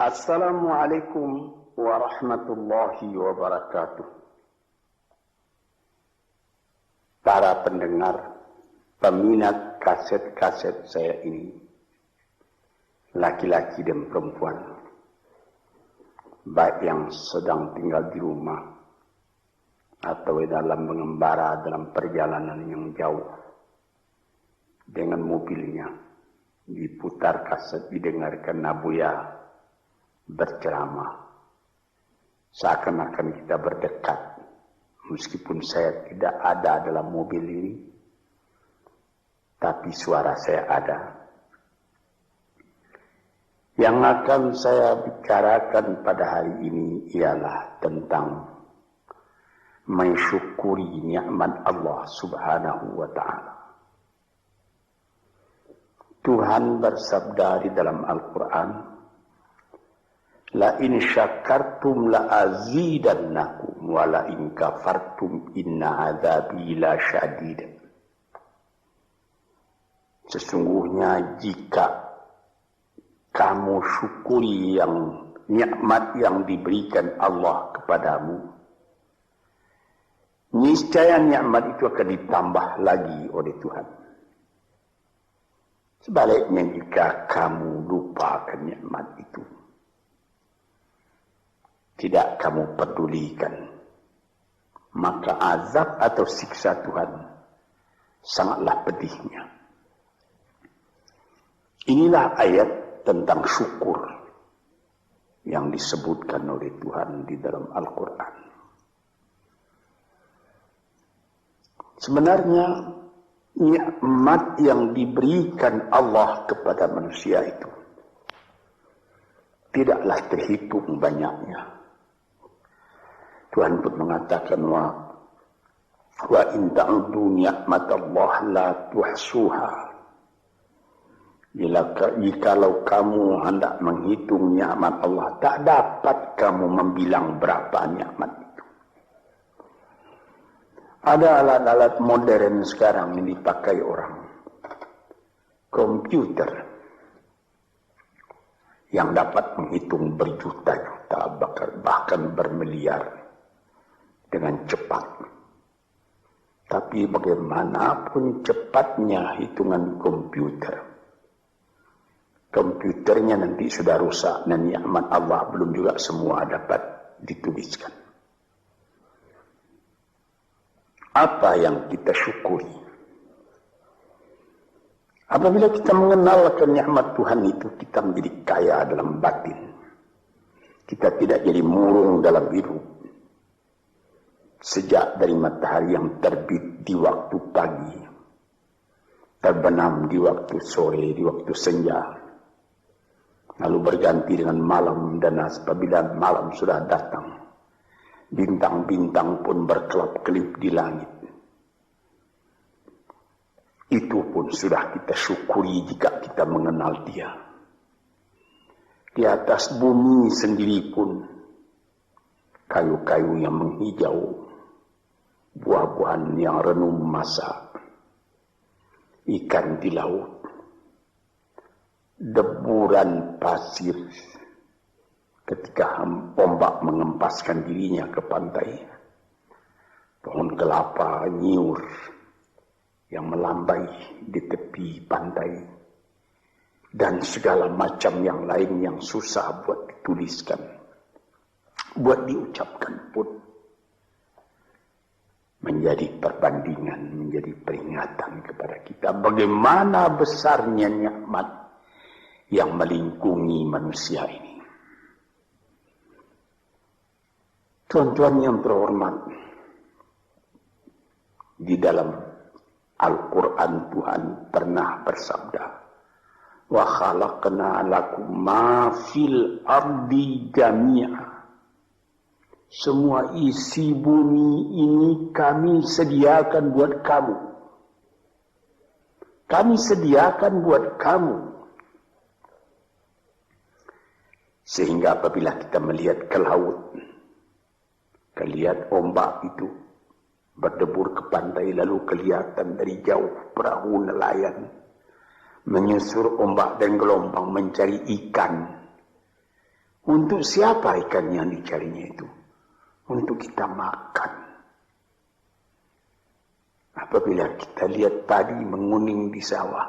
Assalamualaikum warahmatullahi wabarakatuh. Para pendengar, peminat kaset-kaset saya ini, laki-laki dan perempuan, baik yang sedang tinggal di rumah atau dalam mengembara dalam perjalanan yang jauh dengan mobilnya, diputar kaset, didengarkan Nabuya berceramah, seakan-akan kita berdekat, meskipun saya tidak ada dalam mobil ini, tapi suara saya ada. Yang akan saya bicarakan pada hari ini ialah tentang mensyukuri nikmat Allah Subhanahu wa Ta'ala. Tuhan bersabda di dalam Al-Quran, la in syakartum la azidannakum wa la in kafartum inna adzabi la syadid. Sesungguhnya jika kamu syukuri yang nikmat yang diberikan Allah kepadamu, niscaya nikmat itu akan ditambah lagi oleh Tuhan. Sebaliknya jika kamu lupakan nikmat itu, tidak kamu pedulikan, maka azab atau siksa Tuhan sangatlah pedihnya. Inilah ayat tentang syukur yang disebutkan oleh Tuhan di dalam Al-Quran. Sebenarnya nikmat yang diberikan Allah kepada manusia itu tidaklah terhitung banyaknya. Tuhan pun mengatakan wa in ta'udu ni'matallah la tuhsuha. Jikalau kamu hendak menghitung nikmat Allah, tak dapat kamu membilang berapa nikmat itu. Ada alat-alat modern sekarang yang dipakai orang, komputer, yang dapat menghitung berjuta-juta, bahkan bermiliar dengan cepat. Tapi bagaimanapun cepatnya hitungan komputernya nanti sudah rusak dan nikmat Allah belum juga semua dapat dituliskan. Apa yang kita syukuri? Apabila kita mengenalkan nikmat Tuhan itu, kita menjadi kaya dalam batin. Kita tidak jadi murung dalam hidup. Sejak dari matahari yang terbit di waktu pagi, terbenam di waktu sore, di waktu senja, lalu berganti dengan malam, dan apabila malam sudah datang, bintang-bintang pun berkelap-kelip di langit. Itu pun sudah kita syukuri jika kita mengenal Dia. Di atas bumi sendiri pun kayu-kayu yang menghijau, buah-buahan yang renum masak, ikan di laut, deburan pasir ketika ombak mengempaskan dirinya ke pantai, pohon kelapa nyiur yang melambai di tepi pantai, dan segala macam yang lain yang susah buat dituliskan, buat diucapkan pun, menjadi perbandingan, menjadi peringatan kepada kita bagaimana besarnya nikmat yang melingkungi manusia ini. Tuan-tuan yang terhormat, di dalam Al-Quran Tuhan pernah bersabda, wa khalaqna lakum ma fil ardi jami'a. Semua isi bumi ini kami sediakan buat kamu. Kami sediakan buat kamu. Sehingga apabila kita melihat ke laut, lihat ombak itu berdebur ke pantai, lalu kelihatan dari jauh perahu nelayan menyusur ombak dan gelombang mencari ikan. Untuk siapa ikan yang dicarinya itu? Untuk kita makan. Apabila kita lihat padi menguning di sawah,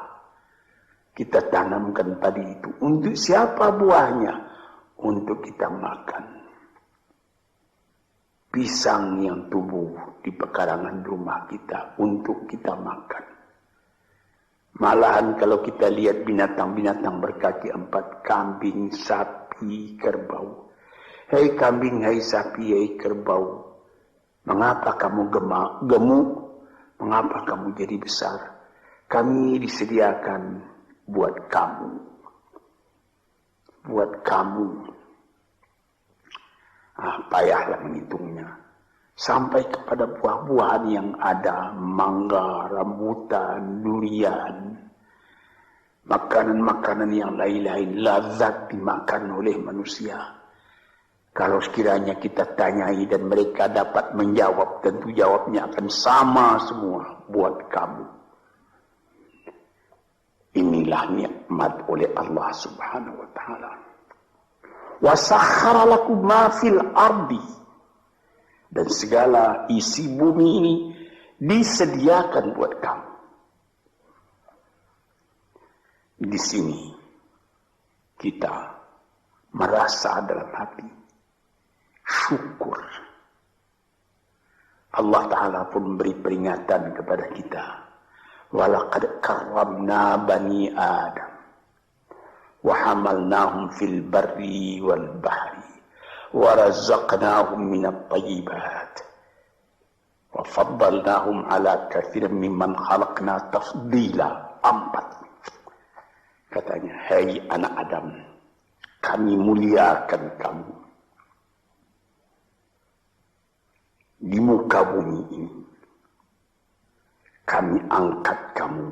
kita tanamkan padi itu. Untuk siapa buahnya? Untuk kita makan. Pisang yang tumbuh di pekarangan rumah kita, untuk kita makan. Malahan kalau kita lihat binatang-binatang berkaki 4, kambing, sapi, kerbau. Hei kambing, hei sapi, hei kerbau, mengapa kamu gemuk? Mengapa kamu jadi besar? Kami disediakan buat kamu. Buat kamu. Payahlah menghitungnya. Sampai kepada buah-buahan yang ada, mangga, rambutan, durian, makanan-makanan yang lain-lain, lazat dimakan oleh manusia. Kalau sekiranya kita tanyai dan mereka dapat menjawab, tentu jawabnya akan sama semua buat kamu. Inilah nikmat oleh Allah Subhanahu wa taala. Wa sakhkhara lakum ma fil ardi, dan segala isi bumi ini disediakan buat kamu. Di sini kita merasa dalam hati syukur. Allah Ta'ala pun beri peringatan kepada kita. Walaqad karramna bani Adam wa hamalnahum fil barri wal bahri wa razaqnahum minat tayyibat wa faddalnahum ala kathirin mimman khalaqna tafdila. 4. Katanya, hai anak Adam, kami muliakan kamu di muka bumi ini. Kami angkat kamu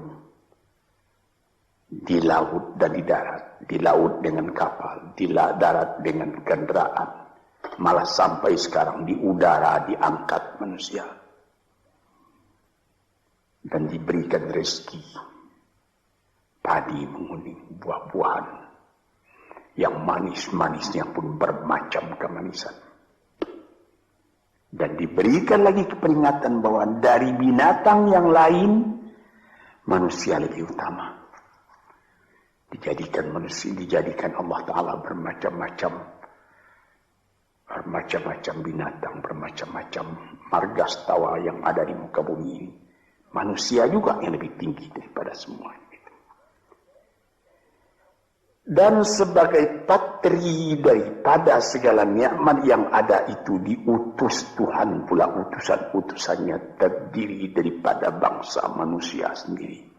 di laut dan di darat. Di laut dengan kapal, di darat dengan kendaraan. Malah sampai sekarang di udara diangkat manusia. Dan diberikan rezeki. Padi menguning, buah-buahan yang manis-manisnya pun bermacam kemanisan. Dan diberikan lagi peringatan bahwa dari binatang yang lain, manusia lebih utama. Dijadikan Allah Ta'ala bermacam-macam binatang, bermacam-macam margastawa yang ada di muka bumi ini. Manusia juga yang lebih tinggi daripada semua itu. Dan sebagai patri daripada segala nikmat yang ada itu, diutus Tuhan pula, utusan-utusannya terdiri daripada bangsa manusia sendiri.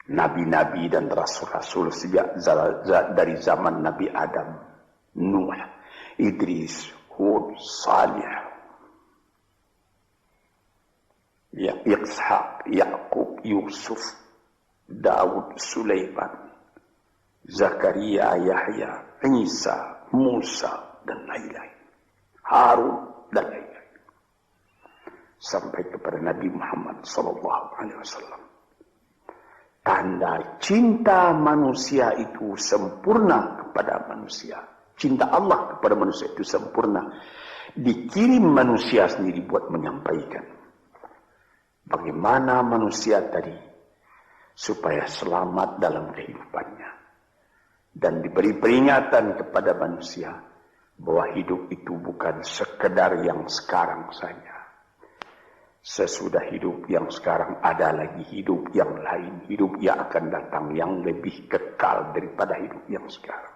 Nabi-nabi dan rasul-rasul sejak dari zaman Nabi Adam, Nuh, Idris, Hud, Salih, Ishaq, Yaqub, Yusuf, Daud, Sulaiman, Zakaria, Yahya, Isa, Musa, dan lain-lain. Harun, dan lain-lain. Sampai kepada Nabi Muhammad SAW. Tanda cinta manusia itu sempurna kepada manusia. Cinta Allah kepada manusia itu sempurna. Dikirim manusia sendiri buat menyampaikan bagaimana manusia tadi supaya selamat dalam kehidupannya. Dan diberi peringatan kepada manusia bahwa hidup itu bukan sekedar yang sekarang saja. Sesudah hidup yang sekarang ada lagi hidup yang lain. Hidup yang akan datang yang lebih kekal daripada hidup yang sekarang.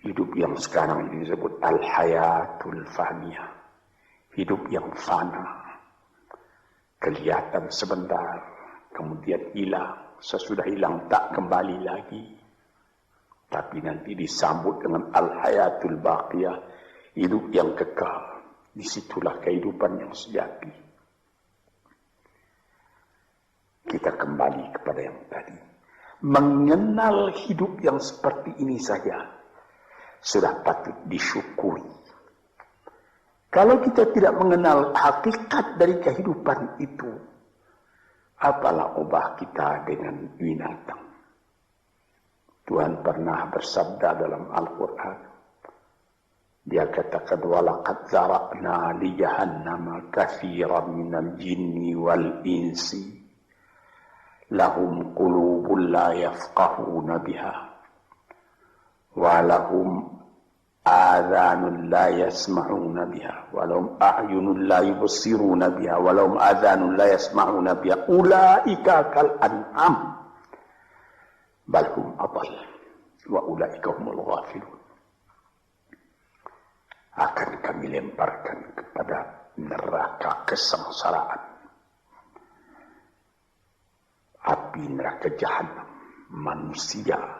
Hidup yang sekarang ini disebut al-hayatul faniyah. Hidup yang fana. Kelihatan sebentar, kemudian hilang. Sesudah hilang tak kembali lagi. Tapi nanti disambut dengan al-hayatul baqiyah. Hidup yang kekal. Disitulah kehidupan yang sejati. Kita kembali kepada yang tadi. Mengenal hidup yang seperti ini saja sudah patut disyukuri. Kalau kita tidak mengenal hakikat dari kehidupan itu, apalah ubah kita dengan binatang. Tuhan pernah bersabda dalam Al-Quran. Dia katakan, walaqad zara'na li jahannama katsiran minal jinni wal insi lahum qulubun la yafqahuna biha wa lahum آذان لا يسمعون بها ولهم أعين لا يبصرون بها ولهم آذان لا يسمعون بها أولئك كالأنعام بل هم أضل وأولئك هم الغافلون. Akan kami lemparkan kepada neraka kesengsaraan, api neraka jahanam. Manusia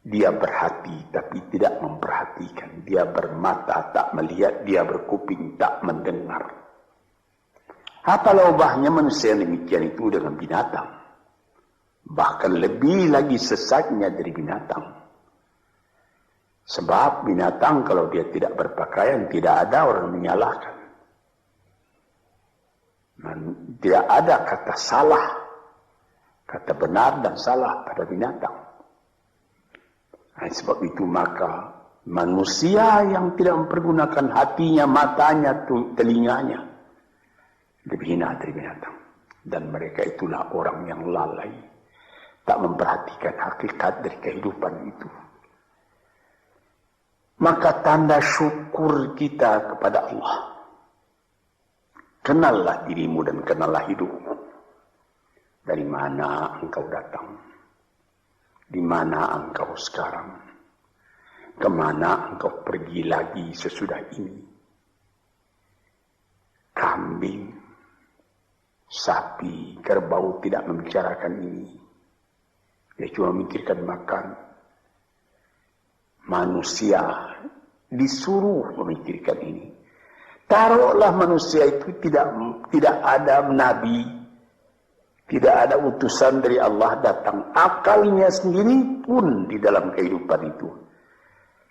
dia berhati tapi tidak memperhatikan. Dia bermata tak melihat. Dia berkuping tak mendengar. Apalah ubahnya manusia demikian itu dengan binatang. Bahkan lebih lagi sesatnya dari binatang. Sebab binatang kalau dia tidak berpakaian, tidak ada orang menyalahkan. Tidak ada kata salah. Kata benar dan salah pada binatang. Sebab itu maka manusia yang tidak mempergunakan hatinya, matanya, telinganya lebih hina dari binatang. Dan mereka itulah orang yang lalai, tak memperhatikan hakikat dari kehidupan itu. Maka tanda syukur kita kepada Allah, kenallah dirimu dan kenallah hidupmu. Dari mana engkau datang? Di mana engkau sekarang? Kemana engkau pergi lagi sesudah ini? Kambing, sapi, kerbau tidak membicarakan ini. Dia cuma memikirkan makan. Manusia disuruh memikirkan ini. Taruhlah manusia itu tidak ada nabi, tidak ada utusan dari Allah datang. Akalnya sendiri pun di dalam kehidupan itu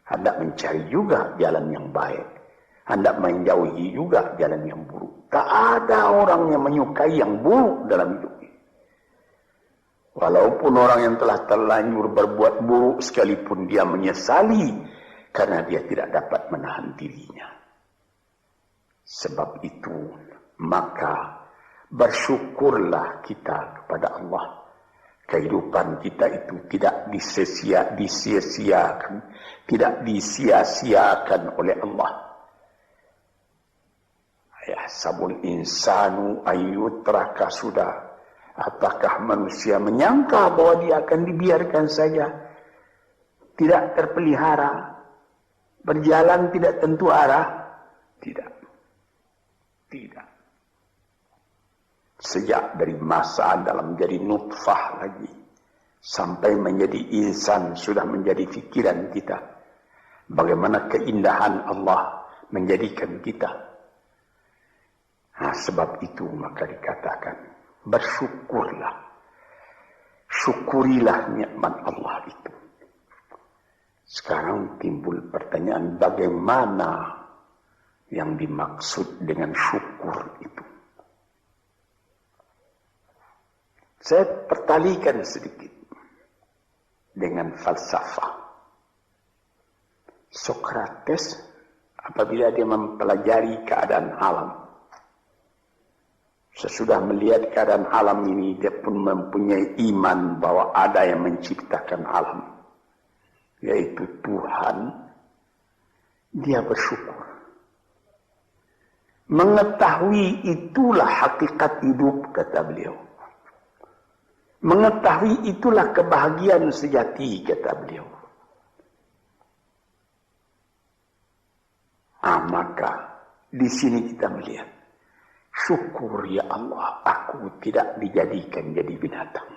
hendak mencari juga jalan yang baik, hendak menjauhi juga jalan yang buruk. Tak ada orang yang menyukai yang buruk dalam hidupnya. Walaupun orang yang telah terlanjur berbuat buruk sekalipun dia menyesali karena dia tidak dapat menahan dirinya. Sebab itu maka bersyukurlah kita kepada Allah. Kehidupan kita itu tidak disia-siakan, tidak disia-siakan oleh Allah. Ya, sabul insanu ayyutraka sudah. Apakah manusia menyangka bahwa dia akan dibiarkan saja, tidak terpelihara, berjalan tidak tentu arah? Tidak. Tidak. Sejak dari masa dalam menjadi nutfah lagi sampai menjadi insan sudah menjadi fikiran kita bagaimana keindahan Allah menjadikan kita. Nah, sebab itu maka dikatakan bersyukurlah, syukurilah nikmat Allah itu. Sekarang timbul pertanyaan, bagaimana yang dimaksud dengan syukur itu? Saya pertalikan sedikit dengan falsafah. Sokrates apabila dia mempelajari keadaan alam, sesudah melihat keadaan alam ini, dia pun mempunyai iman bahwa ada yang menciptakan alam, yaitu Tuhan. Dia bersyukur. Mengetahui itulah hakikat hidup, kata beliau. Mengetahui itulah kebahagiaan sejati, kata beliau. Maka di sini kita melihat, syukur ya Allah, aku tidak dijadikan jadi binatang.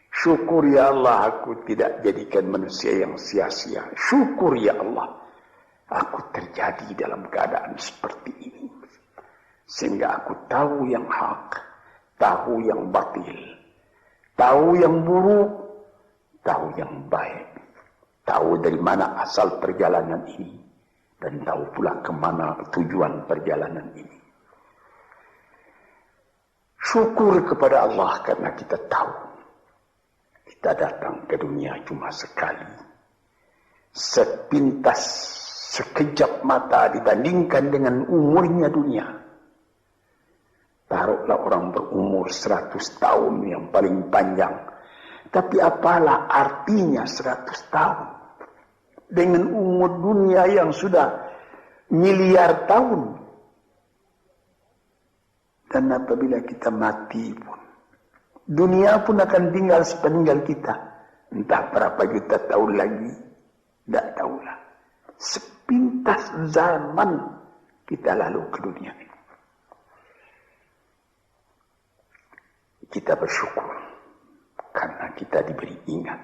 Syukur ya Allah, aku tidak jadikan manusia yang sia-sia. Syukur ya Allah, aku terjadi dalam keadaan seperti ini. Sehingga aku tahu yang hak, tahu yang batil. Tahu yang buruk, tahu yang baik. Tahu dari mana asal perjalanan ini. Dan tahu pula kemana tujuan perjalanan ini. Syukur kepada Allah karena kita tahu. Kita datang ke dunia cuma sekali. Sepintas, sekejap mata dibandingkan dengan umurnya dunia. Taruhlah orang berumur 100 tahun yang paling panjang. Tapi apalah artinya 100 tahun? Dengan umur dunia yang sudah miliar tahun. Dan apabila kita mati pun, dunia pun akan tinggal sepeninggal kita. Entah berapa juta tahun lagi, tidak tahulah. Sepintas zaman kita lalu ke dunia ini. Kita bersyukur karena kita diberi ingat.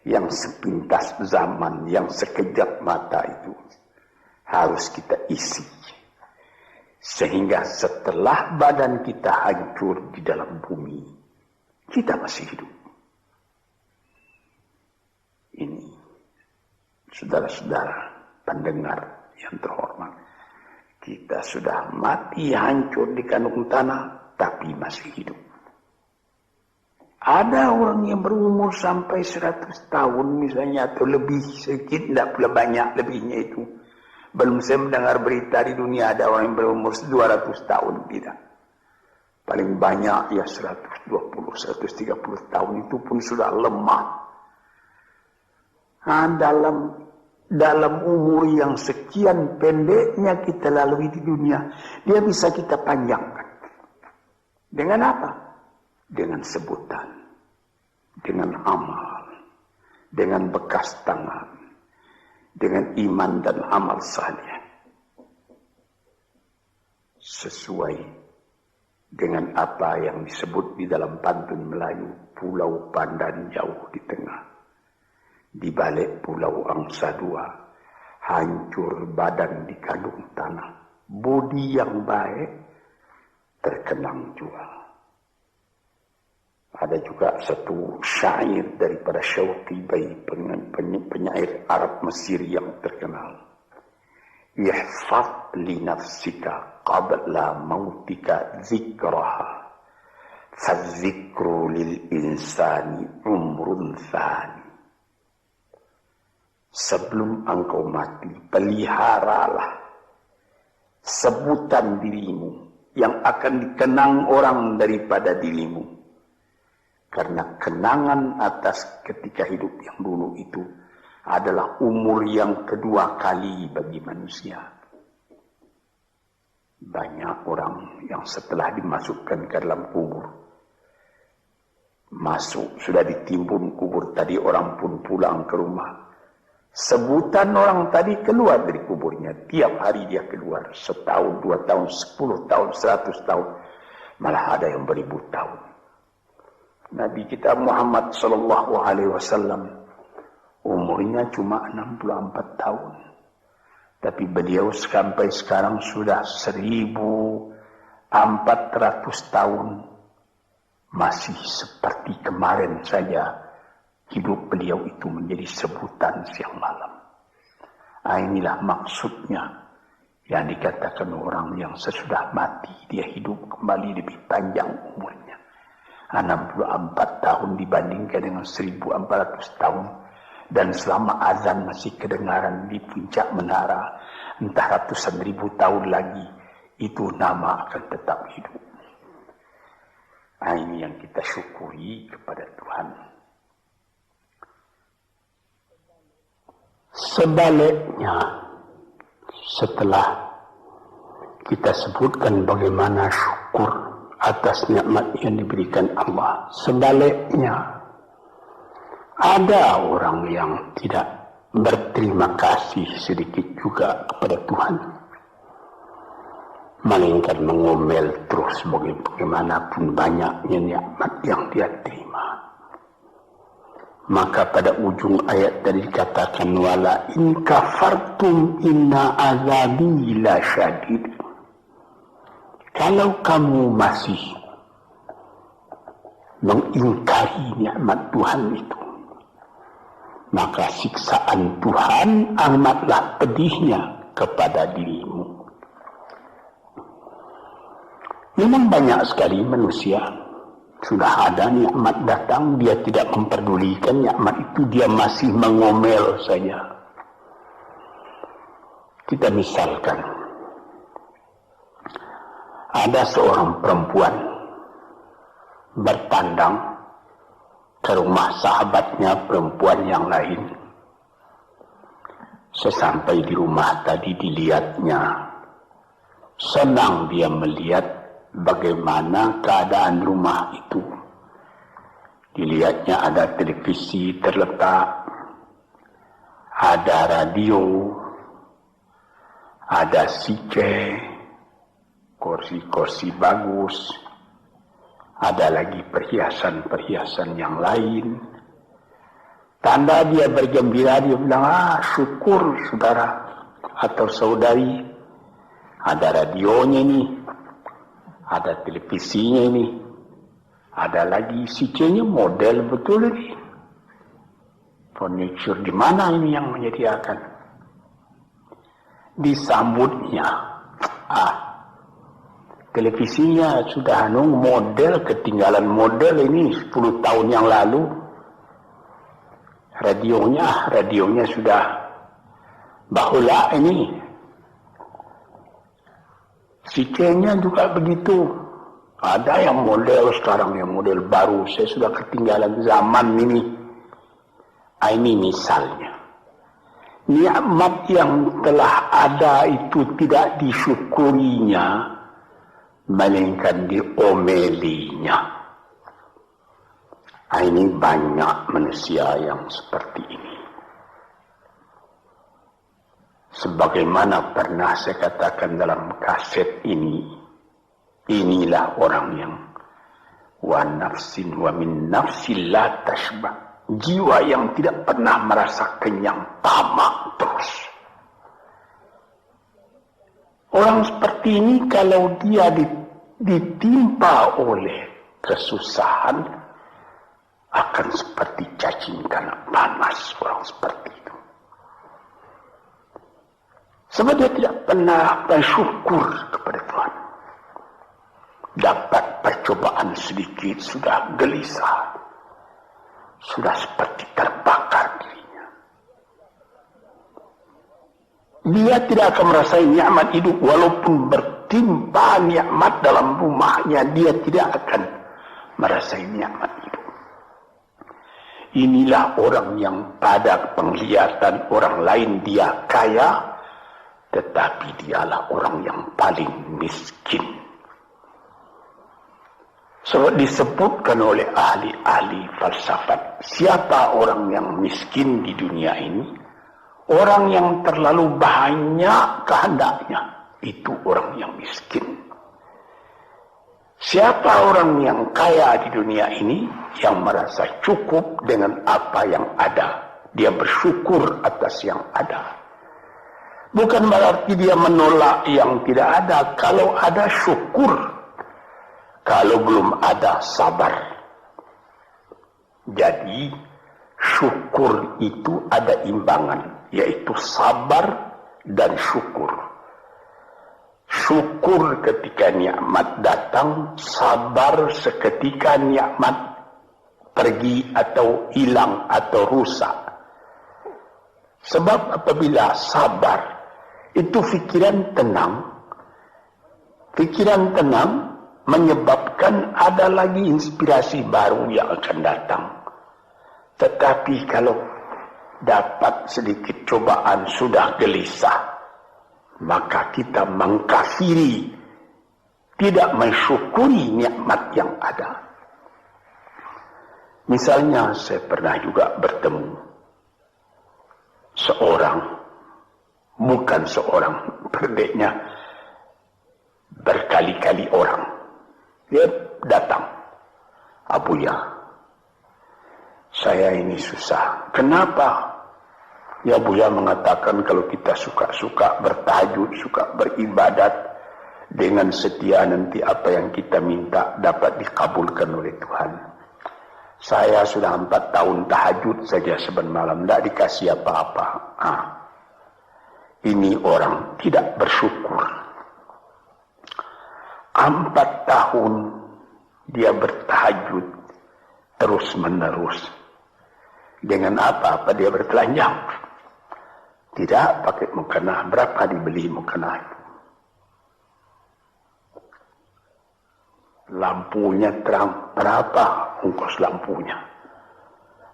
Yang sepintas zaman, yang sekejap mata itu harus kita isi. Sehingga setelah badan kita hancur di dalam bumi, kita masih hidup. Ini, saudara-saudara pendengar yang terhormat, kita sudah mati hancur di kandung tanah, tapi masih hidup. Ada orang yang berumur sampai 100 tahun misalnya, atau lebih sedikit, tidak pula banyak lebihnya itu. Belum saya mendengar berita di dunia ada orang yang berumur 200 tahun, tidak. Paling banyak ya 120, 130 tahun, itu pun sudah lemah. Nah, dalam umur yang sekian pendeknya kita lalui di dunia, dia bisa kita panjangkan. Dengan apa? Dengan sebutan, dengan amal, dengan bekas tangan, dengan iman dan amal saleh. Sesuai dengan apa yang disebut di dalam pantun Melayu, Pulau Pandan jauh di tengah. Di balik Pulau Angsa Dua, hancur badan di kandung tanah. Budi yang baik terkenang jua. Ada juga satu syair daripada Syauqi Bai, penyair Arab Mesir yang terkenal. Ihfaz li nafsika qabla mautika zikraha, fadzikru lil insani umrun thani. Sebelum engkau mati, peliharalah sebutan dirimu yang akan dikenang orang daripada dirimu. Karena kenangan atas ketika hidup yang dulu itu adalah umur yang kedua kali bagi manusia. Banyak orang yang setelah dimasukkan ke dalam kubur, masuk, sudah ditimbun kubur tadi, orang pun pulang ke rumah. Sebutan orang tadi keluar dari kuburnya. Tiap hari dia keluar. 1 tahun, 2 tahun, 10 tahun, 100 tahun. Malah ada yang beribu tahun. Nabi kita Muhammad sallallahu alaihi wasallam umurnya cuma 64 tahun. Tapi beliau sampai sekarang sudah 1400 tahun. Masih seperti kemarin saja hidup beliau itu menjadi sebutan siang malam. Inilah maksudnya yang dikatakan orang yang sesudah mati dia hidup kembali lebih panjang umurnya. 64 tahun dibandingkan dengan 1400 tahun. Dan selama azan masih kedengaran di puncak menara, entah ratusan ribu tahun lagi, itu nama akan tetap hidup. Ini yang kita syukuri kepada Tuhan. Sebaliknya, setelah kita sebutkan bagaimana syukur atas nikmat yang diberikan Allah, sebaliknya ada orang yang tidak berterima kasih sedikit juga kepada Tuhan, melainkan mengomel terus bagaimanapun banyaknya nikmat yang dia terima. Maka pada ujung ayat tadi dikatakan, wala in kafartum inna azabi la syadid. Kalau kamu masih mengingkari nikmat Tuhan itu, maka siksaan Tuhan amatlah pedihnya kepada dirimu. Memang banyak sekali manusia Sudah ada nikmat datang, dia tidak memperdulikan nikmat itu, dia masih mengomel saja. Kita misalkan, ada seorang perempuan bertandang ke rumah sahabatnya perempuan yang lain. Sesampai di rumah tadi dilihatnya, senang dia melihat bagaimana keadaan rumah itu. Dilihatnya ada televisi terletak, ada radio, ada CC, kursi-kursi bagus, ada lagi perhiasan-perhiasan yang lain. Tanda dia bergembira, dia bilang, syukur saudara atau saudari, ada radionya ini, ada televisinya ini, ada lagi CC-nya, model betul ini. Furniture di mana ini yang menyediakan? Disambutnya, televisinya sudah model, ketinggalan model ini 10 tahun yang lalu. Radionya sudah bahula ini. CC-nya juga begitu. Ada yang model sekarang, yang model baru. Saya sudah ketinggalan zaman ini. Ini misalnya. Nikmat yang telah ada itu tidak disyukurinya, melainkan diomelinya. Ini banyak manusia yang seperti ini. Sebagaimana pernah saya katakan dalam kaset ini, inilah orang yang wa nafsin wa min nafsin la tashba, jiwa yang tidak pernah merasa kenyang, tamak terus. Orang seperti ini kalau dia ditimpa oleh kesusahan, akan seperti cacing tanah panas orang seperti itu. Sebab dia tidak pernah bersyukur kepada Tuhan. Dapat percobaan sedikit sudah gelisah, sudah seperti terbakar dirinya. Dia tidak akan merasakan nikmat hidup walaupun bertimpa nikmat dalam rumahnya, dia tidak akan merasakan nikmat hidup. Inilah orang yang pada penglihatan orang lain dia kaya, tetapi dialah orang yang paling miskin. Sebab disebutkan oleh ahli-ahli falsafat, siapa orang yang miskin di dunia ini? Orang yang terlalu banyak kehendaknya, itu orang yang miskin. Siapa orang yang kaya di dunia ini, yang merasa cukup dengan apa yang ada? Dia bersyukur atas yang ada. Bukan berarti dia menolak yang tidak ada. Kalau ada, syukur. Kalau belum ada, sabar. Jadi, syukur itu ada imbangan, yaitu sabar dan syukur. Syukur ketika nikmat datang, sabar seketika nikmat pergi atau hilang atau rusak. Sebab apabila sabar, itu pikiran tenang menyebabkan ada lagi inspirasi baru yang akan datang. Tetapi kalau dapat sedikit cobaan sudah gelisah, maka kita mengkafiri, tidak mensyukuri nikmat yang ada. Misalnya saya pernah juga bertemu bukan seorang, berdeknya berkali-kali orang. Dia datang, Abuya, saya ini susah. Kenapa? Ya Buya mengatakan kalau kita suka bertahajud, suka beribadat dengan setia, nanti apa yang kita minta dapat dikabulkan oleh Tuhan. Saya sudah 4 tahun tahajud saja saban malam, tidak dikasih apa-apa. Ini orang tidak bersyukur. 4 tahun dia bertahajud terus menerus. Dengan apa dia bertelanjang? Tidak pakai mukena. Berapa dibeli mukena itu? Lampunya terang. Berapa ongkos lampunya?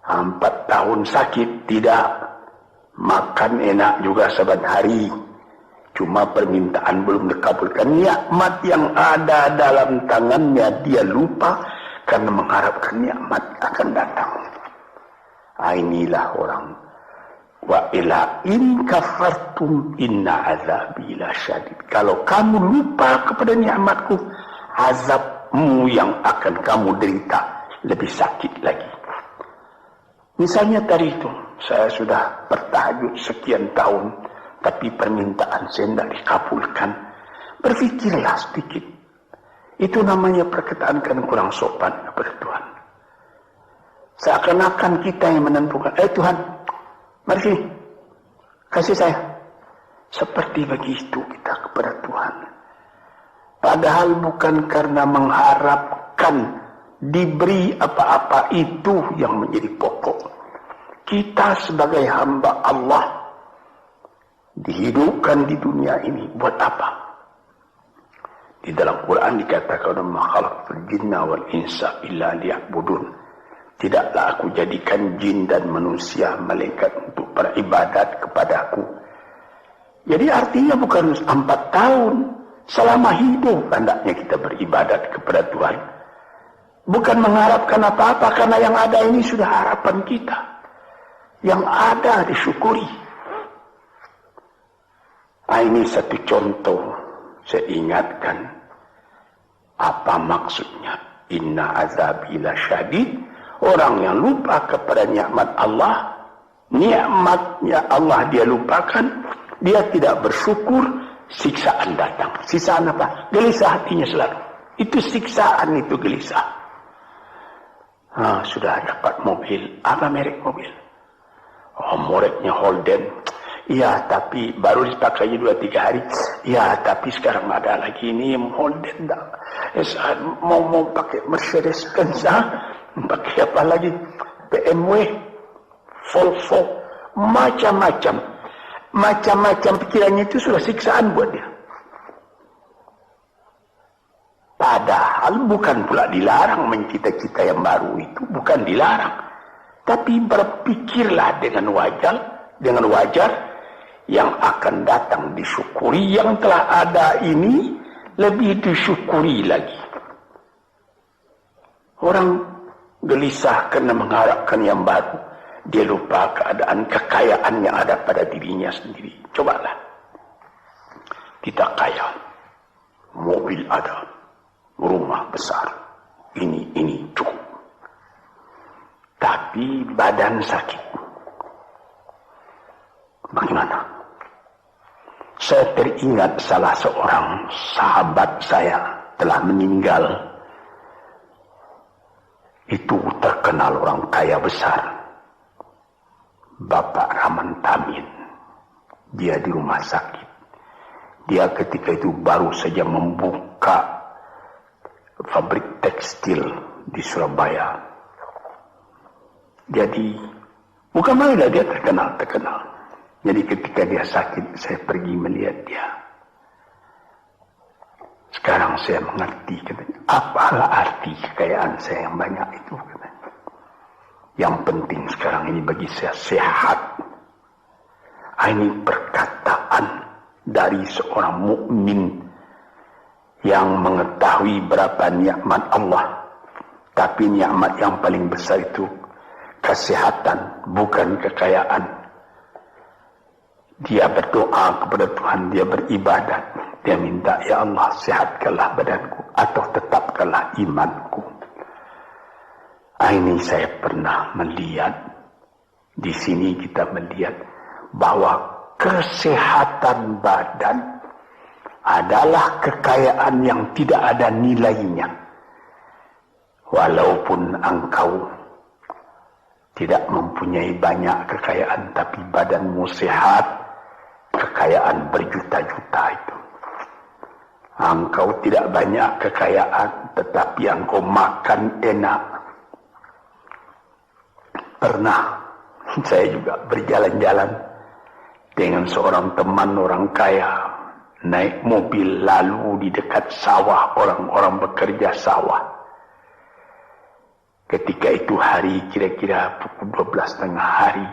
4 tahun sakit. Tidak. Makan enak juga saban hari. Cuma permintaan belum dikabulkan. Nikmat yang ada dalam tangannya dia lupa karena mengharapkan nikmat akan datang. Inilah orang. Wa ila in kafartum inna azabi lasyadid. Kalau kamu lupa kepada nikmatku, azabmu yang akan kamu derita lebih sakit lagi. Misalnya tadi itu, saya sudah bertahajud sekian tahun, tapi permintaan saya tidak dikabulkan. Berfikirlah sedikit. Itu namanya perkataan kan kurang sopan kepada Tuhan. Seakan-akan kita yang menentukan. Tuhan, mari sini, kasih saya. Seperti begitu kita kepada Tuhan. Padahal bukan karena mengharapkan diberi apa-apa itu yang menjadi pokok. Kita sebagai hamba Allah dihidupkan di dunia ini buat apa? Di dalam Quran dikatakan, "Ma khalaqtul jinna wal insa illa liya'budun." Tidaklah aku jadikan jin dan manusia malaikat untuk beribadat kepadaku. Jadi artinya bukan 4 tahun. Selama hidup hendaknya kita beribadat kepada Tuhan. Bukan mengharapkan apa-apa, karena yang ada ini sudah harapan kita. Yang ada disyukuri. Ini satu contoh. Saya ingatkan apa maksudnya. Inna azabi lasyadid. Orang yang lupa kepada nikmat Allah, nikmatnya Allah dia lupakan, dia tidak bersyukur, siksaan datang. Siksaan apa? Gelisah hatinya selalu. Itu siksaan, itu gelisah. Sudah dapat mobil. Apa merek mobil? Mereknya Holden. Ya, tapi baru dipakai 2-3 hari. Ya, tapi sekarang ada lagi ini Holden. Mau pakai Mercedes Benz. Pakai apa lagi? BMW, Volvo, macam-macam. Macam-macam pikirannya itu sudah siksaan buat dia. Padahal bukan pula dilarang mencita-cita yang baru itu. Bukan dilarang. Tapi berpikirlah dengan wajar yang akan datang disyukuri. Yang telah ada ini lebih disyukuri lagi. Orang gelisah karena mengharapkan yang baru. Dia lupa keadaan kekayaan yang ada pada dirinya sendiri. Cobalah. Kita kaya. Mobil ada. Rumah besar. Ini cukup. Tapi badan sakit. Bagaimana? Saya teringat salah seorang sahabat saya telah meninggal. Itu terkenal orang kaya besar. Bapak Rahman Tamin. Dia di rumah sakit. Dia ketika itu baru saja membuka pabrik tekstil di Surabaya. Jadi, bukan main lah dia terkenal. Jadi ketika dia sakit, saya pergi melihat dia. Sekarang saya mengerti, katanya, apalah arti kekayaan saya yang banyak itu, katanya. Yang penting sekarang ini bagi saya sehat. Ini perkataan dari seorang mukmin yang mengetahui berapa nikmat Allah. Tapi nikmat yang paling besar itu kesehatan, bukan kekayaan. Dia berdoa kepada Tuhan, dia beribadat. Dia minta, ya Allah, sehatkanlah badanku atau tetapkanlah imanku. Ini saya pernah melihat. Di sini kita melihat bahwa kesehatan badan adalah kekayaan yang tidak ada nilainya. Walaupun engkau tidak mempunyai banyak kekayaan, tapi badanmu sehat, kekayaan berjuta-juta itu. Engkau tidak banyak kekayaan, tetapi engkau makan enak. Pernah saya juga berjalan-jalan dengan seorang teman orang kaya, naik mobil lalu di dekat sawah, orang-orang bekerja sawah. Ketika itu hari kira-kira pukul 12 tengah hari,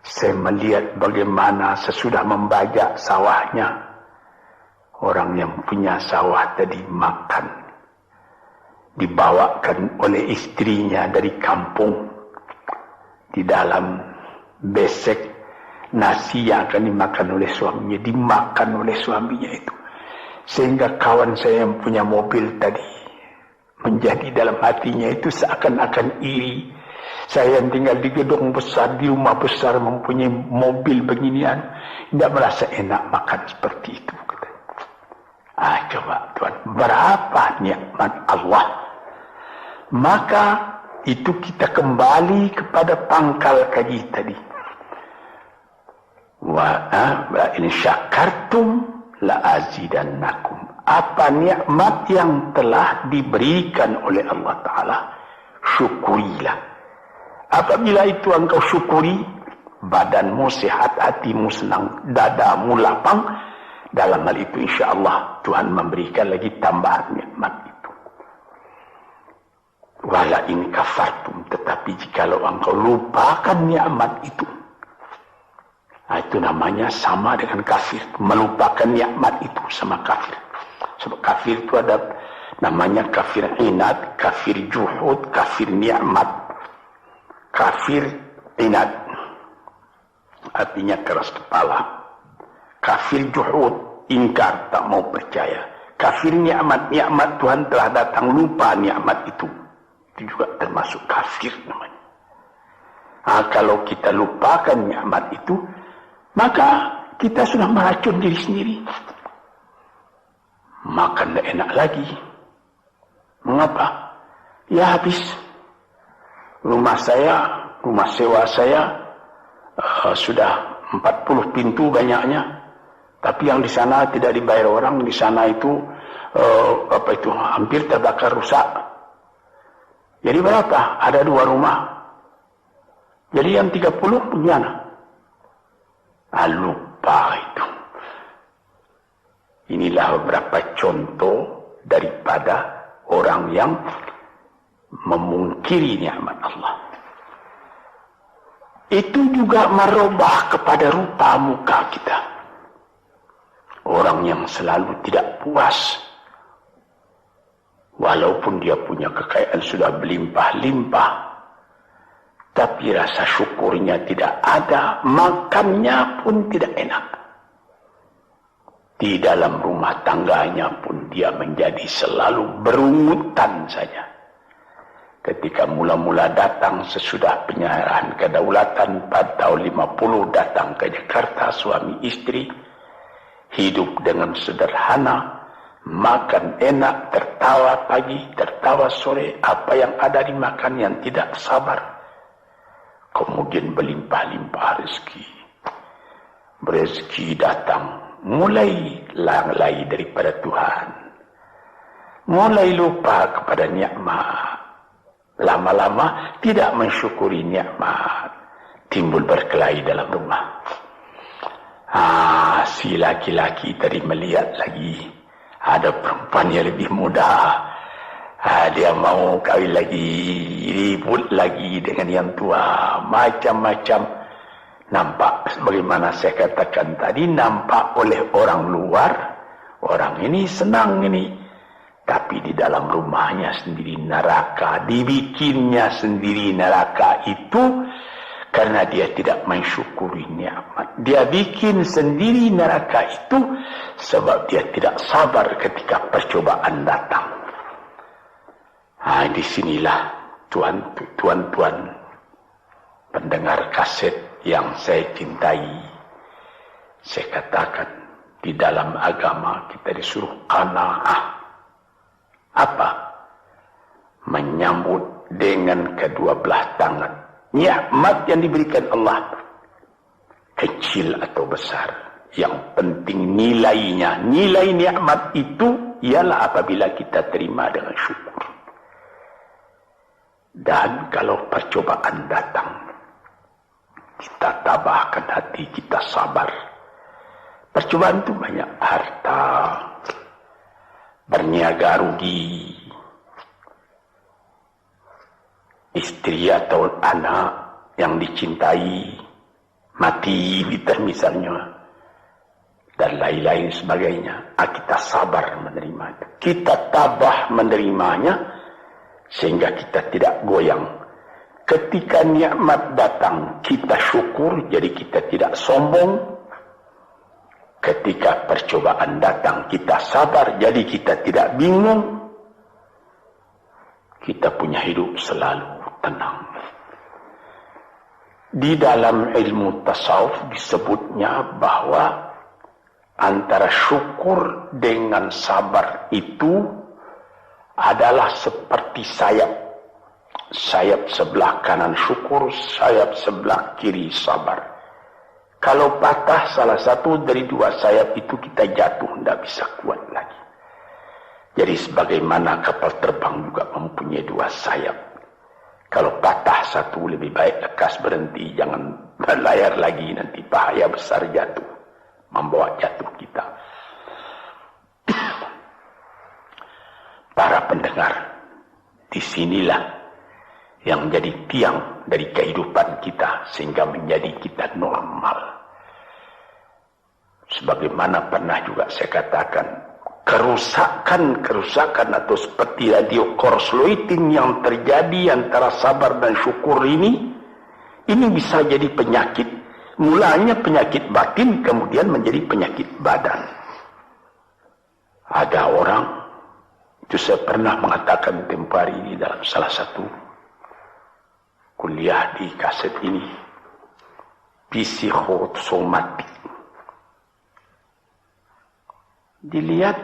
saya melihat bagaimana sesudah membajak sawahnya, orang yang punya sawah tadi makan, dibawakan oleh istrinya dari kampung di dalam besek nasi yang akan dimakan oleh suaminya, dimakan oleh suaminya itu. Sehingga kawan saya yang punya mobil tadi menjadi dalam hatinya itu seakan-akan iri. Saya yang tinggal di gedung besar, di rumah besar, mempunyai mobil beginian, tidak merasa enak makan seperti itu. Coba Tuhan, berapa nikmat Allah. Maka itu kita kembali kepada pangkal kaji tadi. Wa in syakartum la azidannakum. Apa nikmat yang telah diberikan oleh Allah Ta'ala, syukurilah. Apabila itu engkau syukuri, badanmu sehat, hatimu senang, dadamu lapang. Dalam hal itu insya Allah Tuhan memberikan lagi tambahan nikmat itu. Wala in kafartum, tetapi jikalau engkau lupakan nikmat itu, itu namanya sama dengan kafir. Melupakan nikmat itu sama kafir. Sebab kafir itu ada namanya kafir inad, kafir juhud, kafir nikmat. Kafir inad artinya keras kepala. Kafir juhud, ingkar, tak mau percaya. Kafir nikmat, nikmat Tuhan telah datang, lupa nikmat itu. Itu juga termasuk kafir namanya. Kalau kita lupakan nikmat itu, maka kita sudah meracun diri sendiri. Makan tidak enak lagi. Mengapa? Ya habis. Rumah sewa saya sudah 40 pintu banyaknya. Tapi yang di sana tidak dibayar orang, di sana itu hampir terbakar rusak. Jadi berapa? Ada 2 rumah. Jadi yang 30 punya. Lupa itu. Inilah beberapa contoh daripada orang yang memungkiri nikmat Allah. Itu juga merubah kepada rupa muka kita. Orang yang selalu tidak puas, walaupun dia punya kekayaan sudah berlimpah-limpah, tapi rasa syukurnya tidak ada, makannya pun tidak enak. Di dalam rumah tangganya pun dia menjadi selalu berungutan saja. Ketika mula-mula datang sesudah penyerahan kedaulatan pada tahun 50 datang ke Jakarta, suami istri hidup dengan sederhana, makan enak, tertawa pagi, tertawa sore, apa yang ada dimakan yang tidak sabar. Kemudian berlimpah-limpah rezeki. Rezeki datang, mulai lalai daripada Tuhan. Mulai lupa kepada nikmat. Lama-lama tidak mensyukuri nikmat. Timbul berkelahi dalam rumah. Si laki-laki tadi melihat lagi ada perempuan yang lebih muda. Dia mau kawin lagi, ribut lagi dengan yang tua, macam-macam. Nampak sebagaimana saya katakan tadi, nampak oleh orang luar, orang ini senang ini. Tapi di dalam rumahnya sendiri neraka, dibikinnya sendiri neraka itu karena dia tidak mensyukuri nikmat. Dia bikin sendiri neraka itu sebab dia tidak sabar ketika percobaan datang. Disinilah tuan-tuan pendengar kaset yang saya cintai. Saya katakan di dalam agama kita disuruh qanaah. Apa? Menyambut dengan kedua belah tangan nikmat yang diberikan Allah, kecil atau besar, yang penting nilainya. Nilai nikmat itu ialah apabila kita terima dengan syukur. Dan kalau percobaan datang, kita tabahkan hati, kita sabar. Percobaan itu banyak, harta, berniaga rugi, istri atau anak yang dicintai mati misalnya, dan lain-lain sebagainya. Kita sabar menerima itu, kita tabah menerimanya, sehingga kita tidak goyang. Ketika nikmat datang, kita syukur, jadi kita tidak sombong. Ketika percobaan datang, kita sabar, jadi kita tidak bingung. Kita punya hidup selalu tenang. Di dalam ilmu tasawuf disebutnya bahwa antara syukur dengan sabar itu adalah seperti sayap. Sayap sebelah kanan syukur, sayap sebelah kiri sabar. Kalau patah salah satu dari dua sayap itu, kita jatuh, tidak bisa kuat lagi. Jadi sebagaimana kapal terbang juga mempunyai dua sayap. Kalau patah satu, lebih baik lekas berhenti, jangan berlayar lagi, nanti bahaya besar jatuh, membawa jatuh kita. Para pendengar, disinilah yang menjadi tiang dari kehidupan kita, sehingga menjadi kita normal. Sebagaimana pernah juga saya katakan, kerusakan atau seperti radio korsleting yang terjadi antara sabar dan syukur ini bisa jadi penyakit. Mulanya penyakit batin, kemudian menjadi penyakit badan. Ada orang, itu saya pernah mengatakan tempoh hari ini dalam salah satu kuliah di kaset ini, psikosomatik. Dilihat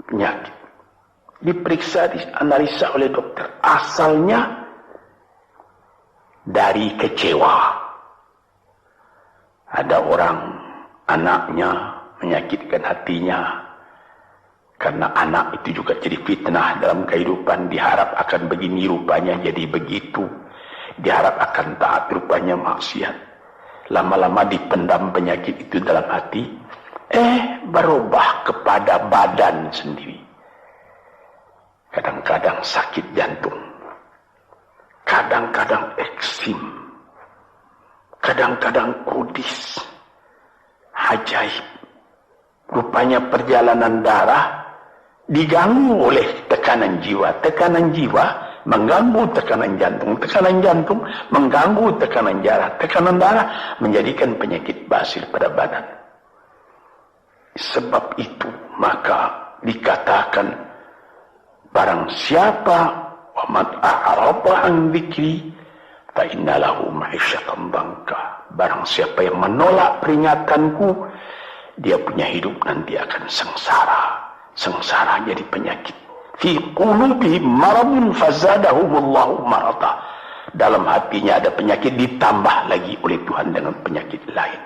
penyakit, diperiksa, dianalisa oleh dokter. Asalnya dari kecewa. Ada orang, anaknya menyakitkan hatinya, karena anak itu juga jadi fitnah dalam kehidupan. Diharap akan begini, rupanya jadi begitu. Diharap akan taat, rupanya maksiat. Lama-lama dipendam penyakit itu dalam hati, berubah kepada badan sendiri. Kadang-kadang sakit jantung, kadang-kadang eksim, kadang-kadang kudis. Ajaib. Rupanya perjalanan darah diganggu oleh tekanan jiwa. Tekanan jiwa mengganggu tekanan jantung. Tekanan jantung mengganggu tekanan darah. Tekanan darah menjadikan penyakit basil pada badan. Sebab itu maka dikatakan, barang siapa waman a'rada an dzikri fa innalahu ma'isyatan dhanka. Barang siapa yang menolak peringatanku, dia punya hidup nanti akan sengsara. Sengsara jadi penyakit. Fi qulubihim maradun fazadahumullahu marada. Dalam hatinya ada penyakit, ditambah lagi oleh Tuhan dengan penyakit lain.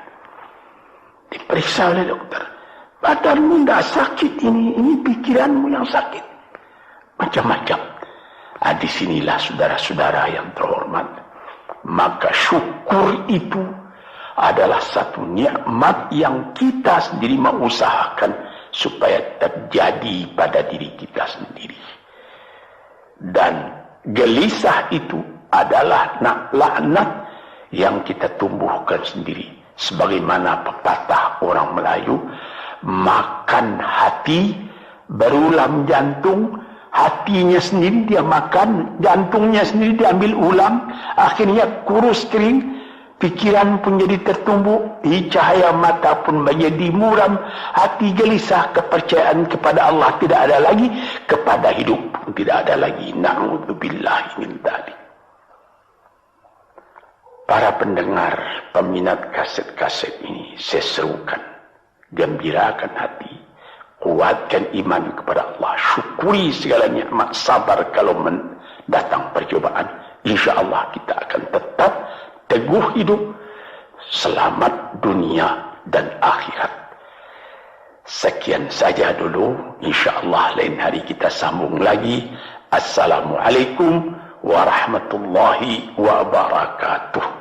Diperiksa oleh dokter. Badanmu tidak sakit, ini pikiranmu yang sakit. Macam-macam. Disinilah saudara-saudara yang terhormat, maka syukur itu adalah satu nikmat yang kita sendiri mengusahakan supaya terjadi pada diri kita sendiri. Dan gelisah itu adalah laknat yang kita tumbuhkan sendiri. Sebagaimana pepatah orang Melayu, makan hati, berulam jantung. Hatinya sendiri dia makan, jantungnya sendiri diambil ulam, akhirnya kurus kering, pikiran pun jadi tertumbuk, cahaya mata pun menjadi muram, hati gelisah, kepercayaan kepada Allah tidak ada lagi, kepada hidup pun tidak ada lagi. Na'udzubillahi min dzalik. Para pendengar, peminat kaset-kaset ini, saya serukan, gembirakan hati, kuatkan iman kepada Allah, syukuri segala nikmat, sabar kalau datang percobaan. Insya Allah kita akan tetap teguh hidup, selamat dunia dan akhirat. Sekian saja dulu. InsyaAllah lain hari kita sambung lagi. Assalamualaikum warahmatullahi wabarakatuh.